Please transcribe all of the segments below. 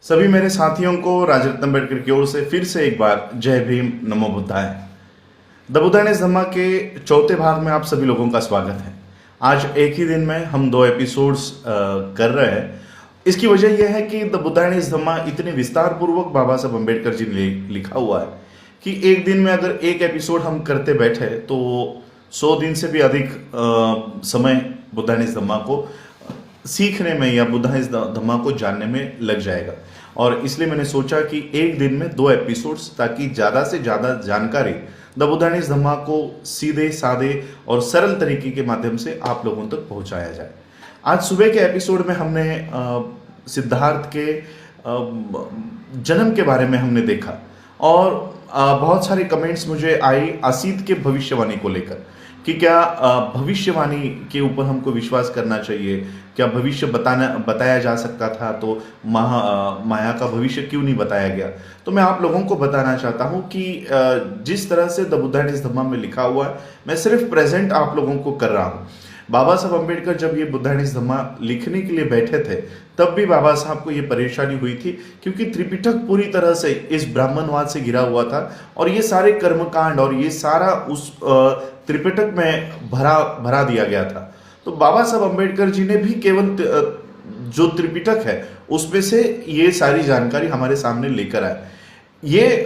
सभी मेरे साथियों को राजरत्न अम्बेडकर की ओर से फिर से एक बार जय भीम नमो बुद्धाय। द बुद्धाइज धम्मा के चौथे भाग में आप सभी लोगों का स्वागत है। आज एक ही दिन में हम 2 एपिसोड्स कर रहे हैं। इसकी वजह यह है कि द बुद्धाइज धम्मा इतने विस्तार पूर्वक बाबा साहब अम्बेडकर जी ने लिखा हुआ है कि एक दिन में अगर एक एपिसोड हम करते बैठे तो 100 दिन से भी अधिक समय बुद्धाइज धम्मा को सीखने में या बुद्धाइज धम्मा को जानने में लग जाएगा। और इसलिए मैंने सोचा कि एक दिन में 2 एपिसोड्स, ताकि ज़्यादा से ज़्यादा जानकारी द बुद्धाइज धम्मा को सीधे सादे और सरल तरीके के माध्यम से आप लोगों तक पहुंचाया जाए। आज सुबह के एपिसोड में हमने सिद्धार्थ के जन्म के बारे में हमने देखा और बहुत सारे कमेंट्स मुझे आई असीत के भविष्यवाणी को लेकर कि क्या भविष्यवाणी के ऊपर हमको विश्वास करना चाहिए, क्या भविष्य बताया जा सकता था तो माया का भविष्य क्यों नहीं बताया गया। तो मैं आप लोगों को बताना चाहता हूं कि जिस तरह से द बुद्धाइज धम्मा में लिखा हुआ है मैं सिर्फ प्रेजेंट आप लोगों को कर रहा हूं। बाबा साहब अम्बेडकर जब ये बुद्धाइज धम्मा लिखने के लिए बैठे थे तब भी बाबा साहब को ये परेशानी हुई थी, क्योंकि त्रिपिटक पूरी तरह से इस ब्राह्मणवाद से घिरा हुआ था और ये सारे कर्मकांड और ये सारा उस त्रिपिटक में भरा दिया गया था। तो बाबा साहब अम्बेडकर जी ने भी केवल जो त्रिपिटक है उसमें से ये सारी जानकारी हमारे सामने लेकर आए। ये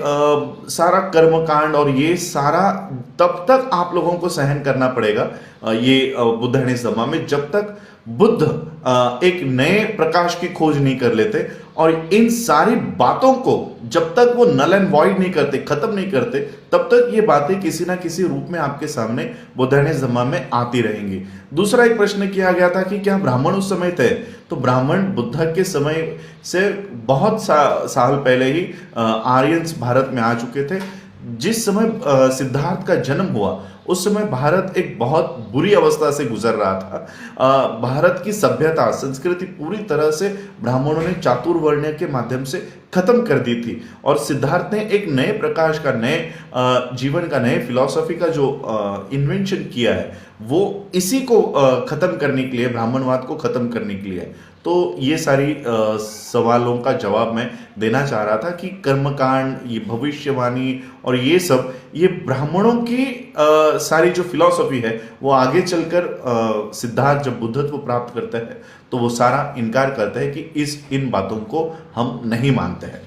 सारा कर्मकांड और ये सारा तब तक आप लोगों को सहन करना पड़ेगा ये बुद्धाइज धम्मा में, जब तक बुद्ध एक नए प्रकाश की खोज नहीं कर लेते और इन सारी बातों को जब तक वो नल एंड वॉइड नहीं करते, खत्म नहीं करते, तब तक ये बातें किसी ना किसी रूप में आपके सामने बुद्धाइज धम्मा में आती रहेंगी। दूसरा एक प्रश्न किया गया था कि क्या ब्राह्मण उस समय थे, तो ब्राह्मण बुद्ध के समय से बहुत साल पहले ही आर्यंस भारत में आ चुके थे। जिस समय सिद्धार्थ का जन्म हुआ उस समय भारत एक बहुत बुरी अवस्था से गुजर रहा था। भारत की सभ्यता संस्कृति पूरी तरह से ब्राह्मणों ने चातुर्वर्ण्य के माध्यम से खत्म कर दी थी और सिद्धार्थ ने एक नए प्रकाश का, नए जीवन का, नए फिलॉसफी का जो इन्वेंशन किया है वो इसी को खत्म करने के लिए, ब्राह्मणवाद को खत्म करने के लिए है। तो ये सारी सवालों का जवाब मैं देना चाह रहा था कि कर्मकांड, ये भविष्यवाणी और ये सब, ये ब्राह्मणों की सारी जो फिलॉसफी है वो आगे चलकर सिद्धार्थ जब बुद्धत्व प्राप्त करता है तो वो सारा इनकार करता है कि इन बातों को हम नहीं मानते हैं।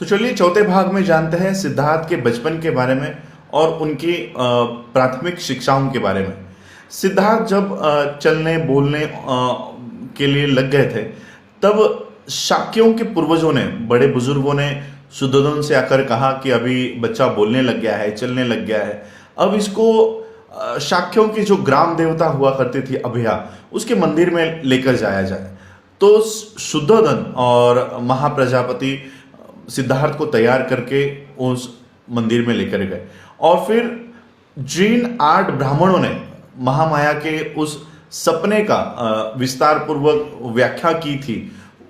तो चलिए चौथे भाग में जानते हैं सिद्धार्थ के बचपन के बारे में और उनकी प्राथमिक शिक्षाओं के बारे में। सिद्धार्थ जब चलने बोलने के लिए लग गए थे तब शाक्यों के पूर्वजों ने, बड़े बुजुर्गों ने शुद्धोधन से आकर कहा कि अभी बच्चा बोलने लग गया है, चलने लग गया है, अब इसको शाक्यों की जो ग्राम देवता हुआ करती थी अभया, उसके मंदिर में लेकर जाया जाए। तो शुद्धोधन और महाप्रजापति सिद्धार्थ को तैयार करके उस मंदिर में लेकर गए और फिर जिन 8 ब्राह्मणों ने महामाया के उस सपने का विस्तार पूर्वक व्याख्या की थी,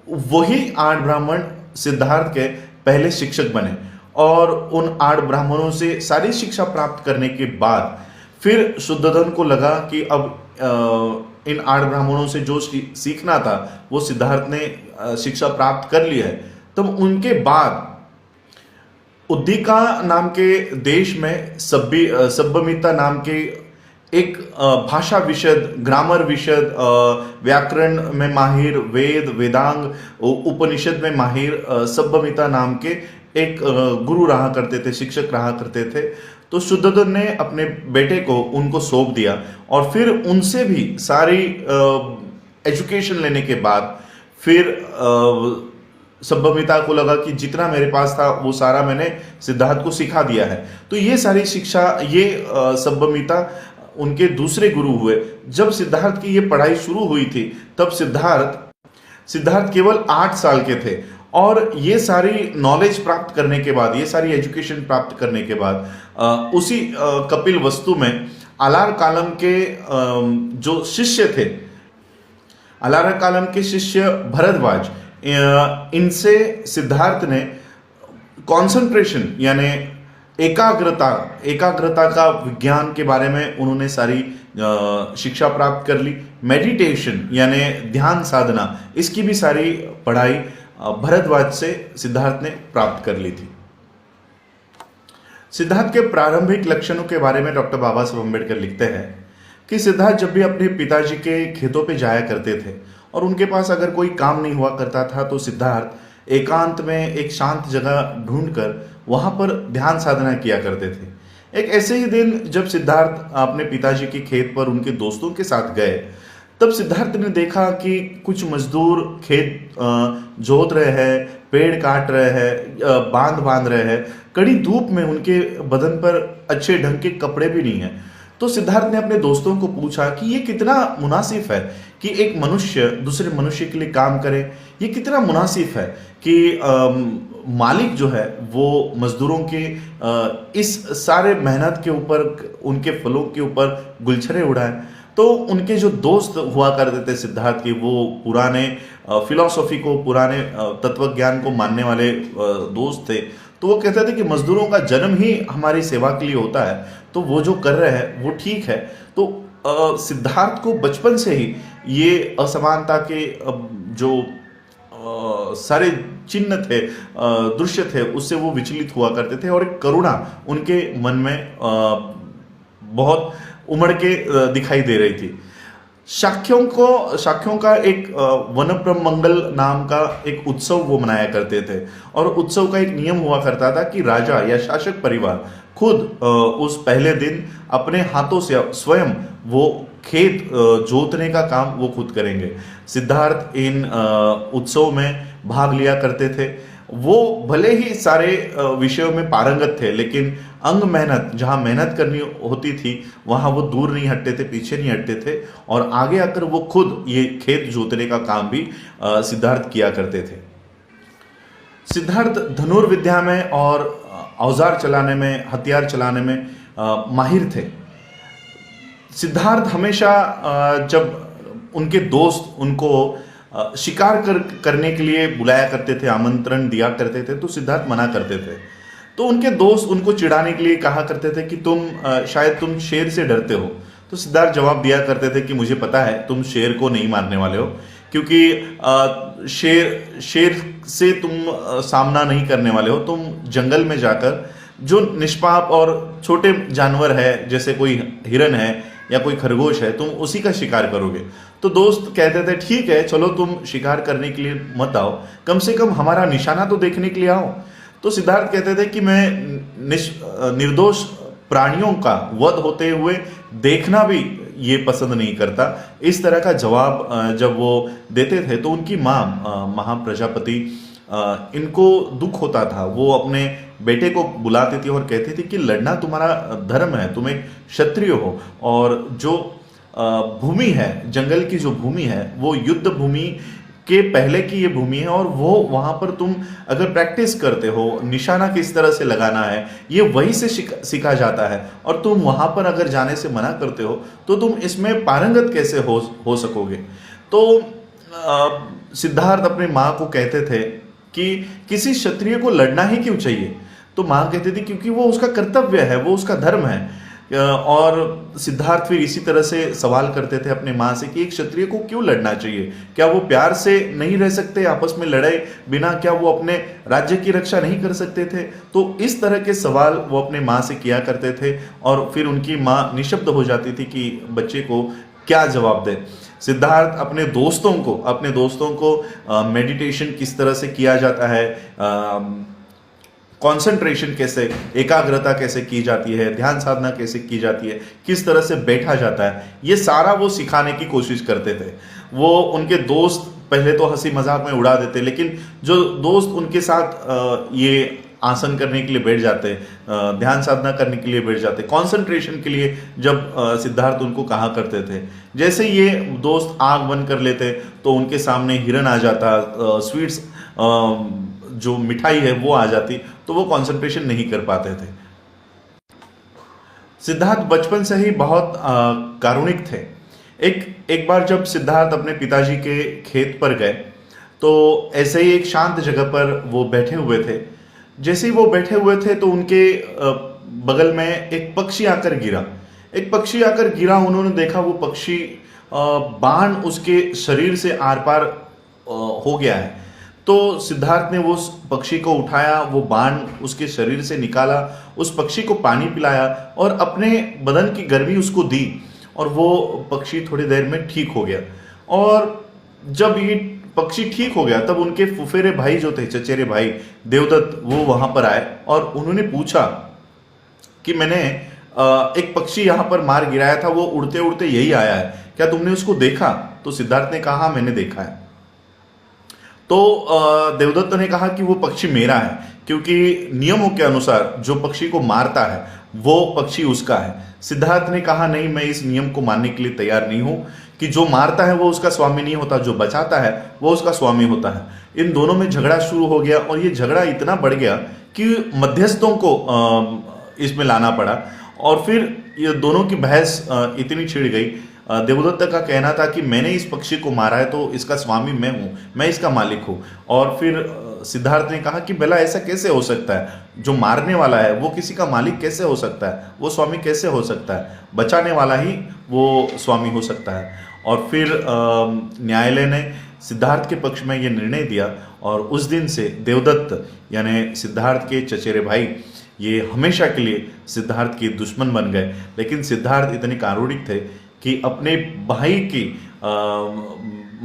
वही 8 ब्राह्मण सिद्धार्थ के पहले शिक्षक बने और उन 8 ब्राह्मणों से सारी शिक्षा प्राप्त करने के बाद फिर शुद्धोधन को लगा कि अब इन 8 ब्राह्मणों से जो सीखना था वो सिद्धार्थ ने शिक्षा प्राप्त कर ली है। तो उनके बाद उद्दीका नाम के देश में सभ्यमिता नाम के एक भाषा विशद, ग्रामर विशद, व्याकरण में माहिर, वेदांग, उपनिषद में माहिर सभ्यमिता नाम के एक गुरु रहा करते थे, शिक्षक रहा करते थे। तो शुद्धोधन ने अपने बेटे को उनको सौंप दिया और फिर उनसे भी सारी एजुकेशन लेने के बाद फिर सभ्यमिता को लगा कि जितना मेरे पास था वो सारा मैंने सिद्धार्थ को सिखा दिया है। तो ये सारी शिक्षा, ये सभ्यमिता उनके दूसरे गुरु हुए। जब सिद्धार्थ की ये पढ़ाई शुरू हुई थी तब सिद्धार्थ केवल 8 साल के थे और ये सारी नॉलेज प्राप्त करने के बाद, ये सारी एजुकेशन प्राप्त करने के बाद उसी कपिल वस्तु में अलार कालम के जो शिष्य थे, अलार कालम के शिष्य भरद्वाज, इनसे सिद्धार्थ ने कंसंट्रेशन यानी एकाग्रता का विज्ञान के बारे में उन्होंने सारी शिक्षा प्राप्त कर ली। मेडिटेशन यानी ध्यान साधना, इसकी भी सारी पढ़ाई भरद्वाज से सिद्धार्थ ने प्राप्त कर ली थी। सिद्धार्थ के प्रारंभिक लक्षणों के बारे में डॉक्टर बाबा साहब अम्बेडकर लिखते हैं कि सिद्धार्थ जब भी अपने पिताजी के खेतों पे जाया करते थे और उनके पास अगर कोई काम नहीं हुआ करता था तो सिद्धार्थ एकांत में एक शांत जगह ढूंढकर वहां पर ध्यान साधना किया करते थे। एक ऐसे ही दिन जब सिद्धार्थ अपने पिताजी के खेत पर उनके दोस्तों के साथ गए, तब सिद्धार्थ ने देखा कि कुछ मजदूर खेत जोत रहे हैं, पेड़ काट रहे हैं, बांध बांध रहे हैं। कड़ी धूप में उनके बदन पर अच्छे ढंग के कपड़े भी नहीं है। तो सिद्धार्थ ने अपने दोस्तों को पूछा कि ये कितना मुनासिब है कि एक मनुष्य दूसरे मनुष्य के लिए काम करे। ये कितना मुनासिब है कि मालिक जो है वो मजदूरों के इस सारे मेहनत के ऊपर, उनके फलों के ऊपर गुलछरे उड़ाए। तो उनके जो दोस्त हुआ करते थे सिद्धार्थ के, वो पुराने फिलॉसफी को, पुराने तत्व ज्ञान को मानने वाले दोस्त थे। तो वो कहते थे कि मजदूरों का जन्म ही हमारी सेवा के लिए होता है, तो वो जो कर रहे हैं वो ठीक है। तो सिद्धार्थ को बचपन से ही ये असमानता के जो सारे चिन्ह थे, दृश्य थे, उससे वो विचलित हुआ करते थे और एक करुणा उनके मन में बहुत उमड़ के दिखाई दे रही थी। शाक्यों का एक वनप्रमंगल नाम का एक उत्सव वो मनाया करते थे और उत्सव का एक नियम हुआ करता था कि राजा या शासक परिवार खुद उस पहले दिन अपने हाथों से स्वयं वो खेत जोतने का काम वो खुद करेंगे। सिद्धार्थ इन उत्सव में भाग लिया करते थे। वो भले ही सारे विषयों में पारंगत थे, लेकिन अंग मेहनत, जहां मेहनत करनी होती थी वहां वो दूर नहीं हटते थे, पीछे नहीं हटते थे और आगे आकर वो खुद ये खेत जोतने का काम भी सिद्धार्थ किया करते थे। सिद्धार्थ धनुर्विद्या में और औजार चलाने में, हथियार चलाने में माहिर थे। सिद्धार्थ हमेशा जब उनके दोस्त उनको शिकार करने के लिए बुलाया करते थे, आमंत्रण दिया करते थे, तो सिद्धार्थ मना करते थे। तो उनके दोस्त उनको चिढ़ाने के लिए कहा करते थे कि शायद तुम शेर से डरते हो। तो सिद्धार्थ जवाब दिया करते थे कि मुझे पता है तुम शेर को नहीं मारने वाले हो, क्योंकि शेर से तुम सामना नहीं करने वाले हो। तुम जंगल में जाकर जो निष्पाप और छोटे जानवर है, जैसे कोई हिरन है या कोई खरगोश है, तुम उसी का शिकार करोगे। तो दोस्त कहते थे ठीक है, चलो तुम शिकार करने के लिए मत आओ, कम से कम हमारा निशाना तो देखने के लिए आओ। तो सिद्धार्थ कहते थे कि मैं निर्दोष प्राणियों का वध होते हुए देखना भी ये पसंद नहीं करता। इस तरह का जवाब जब वो देते थे तो उनकी माँ महाप्रजापति, इनको दुख होता था। वो अपने बेटे को बुलाती थी और कहती थी कि लड़ना तुम्हारा धर्म है, तुम एक क्षत्रिय हो और जो भूमि है, जंगल की जो भूमि है, वो युद्ध भूमि के पहले की ये भूमि है और वो वहां पर तुम अगर प्रैक्टिस करते हो, निशाना किस तरह से लगाना है ये वहीं से सीखा जाता है और तुम वहां पर अगर जाने से मना करते हो तो तुम इसमें पारंगत कैसे हो सकोगे। तो सिद्धार्थ अपनी माँ को कहते थे कि किसी क्षत्रिय को लड़ना ही क्यों चाहिए। तो माँ कहती थी क्योंकि वो उसका कर्तव्य है, वो उसका धर्म है। और सिद्धार्थ फिर इसी तरह से सवाल करते थे अपने माँ से कि एक क्षत्रिय को क्यों लड़ना चाहिए, क्या वो प्यार से नहीं रह सकते, आपस में लड़े बिना क्या वो अपने राज्य की रक्षा नहीं कर सकते थे। तो इस तरह के सवाल वो अपने माँ से किया करते थे और फिर उनकी माँ निशब्द हो जाती थी कि बच्चे को क्या जवाब दे। सिद्धार्थ अपने दोस्तों को मेडिटेशन किस तरह से किया जाता है, कंसंट्रेशन कैसे, एकाग्रता कैसे की जाती है, ध्यान साधना कैसे की जाती है, किस तरह से बैठा जाता है, ये सारा वो सिखाने की कोशिश करते थे। वो उनके दोस्त पहले तो हंसी मजाक में उड़ा देते, लेकिन जो दोस्त उनके साथ ये आसन करने के लिए बैठ जाते, ध्यान साधना करने के लिए बैठ जाते, कंसंट्रेशन के लिए जब सिद्धार्थ उनको कहा करते थे, जैसे ये दोस्त आंख बंद कर लेते तो उनके सामने हिरन आ जाता, स्वीट्स जो मिठाई है वो आ जाती, तो वो कंसंट्रेशन नहीं कर पाते थे। सिद्धार्थ बचपन से ही बहुत कारुणिक थे। एक बार जब सिद्धार्थ अपने पिताजी के खेत पर गए तो ऐसे ही एक शांत जगह पर वो बैठे हुए थे। जैसे ही वो बैठे हुए थे तो उनके बगल में एक पक्षी आकर गिरा। एक पक्षी आकर गिरा, उन्होंने देखा वो पक्षी बाण उसके शरीर से आर पार हो गया है। तो सिद्धार्थ ने वो उस पक्षी को उठाया, वो बाण उसके शरीर से निकाला, उस पक्षी को पानी पिलाया और अपने बदन की गर्मी उसको दी और वो पक्षी थोड़ी देर में ठीक हो गया। और जब ये पक्षी ठीक हो गया तब उनके फुफेरे भाई जो थे, चचेरे भाई देवदत्त, वो वहां पर आए और उन्होंने पूछा कि मैंने एक पक्षी यहां पर मार गिराया था, वो उड़ते उड़ते यही आया है, क्या तुमने उसको देखा? तो सिद्धार्थ ने कहा मैंने देखा है। तो देवदत्त ने कहा कि वो पक्षी मेरा है, क्योंकि नियमों के अनुसार जो पक्षी को मारता है वो पक्षी उसका है। सिद्धार्थ ने कहा नहीं, मैं इस नियम को मानने के लिए तैयार नहीं हूं कि जो मारता है वो उसका स्वामी नहीं होता, जो बचाता है वो उसका स्वामी होता है। इन दोनों में झगड़ा शुरू हो गया और ये झगड़ा इतना बढ़ गया कि मध्यस्थों को इसमें लाना पड़ा और फिर ये दोनों की बहस इतनी छिड़ गई। देवदत्त का कहना था कि मैंने इस पक्षी को मारा है तो इसका स्वामी मैं हूं, मैं इसका मालिक हूं। और फिर सिद्धार्थ ने कहा कि भला ऐसा कैसे हो सकता है, जो मारने वाला है वो किसी का मालिक कैसे हो सकता है, वो स्वामी कैसे हो सकता है, बचाने वाला ही वो स्वामी हो सकता है। और फिर न्यायालय ने सिद्धार्थ के पक्ष में ये निर्णय दिया और उस दिन से देवदत्त यानी सिद्धार्थ के चचेरे भाई ये हमेशा के लिए सिद्धार्थ के दुश्मन बन गए। लेकिन सिद्धार्थ इतने कारुणिक थे कि अपने भाई की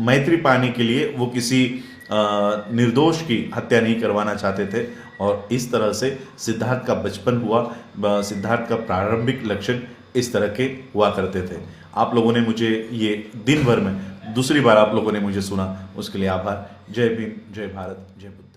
मैत्री पाने के लिए वो किसी निर्दोष की हत्या नहीं करवाना चाहते थे। और इस तरह से सिद्धार्थ का बचपन हुआ। सिद्धार्थ का प्रारंभिक लक्षण इस तरह के हुआ करते थे। आप लोगों ने मुझे ये दिन भर में दूसरी बार आप लोगों ने मुझे सुना, उसके लिए आभार। जय भीम, जय भारत, जय बुद्ध।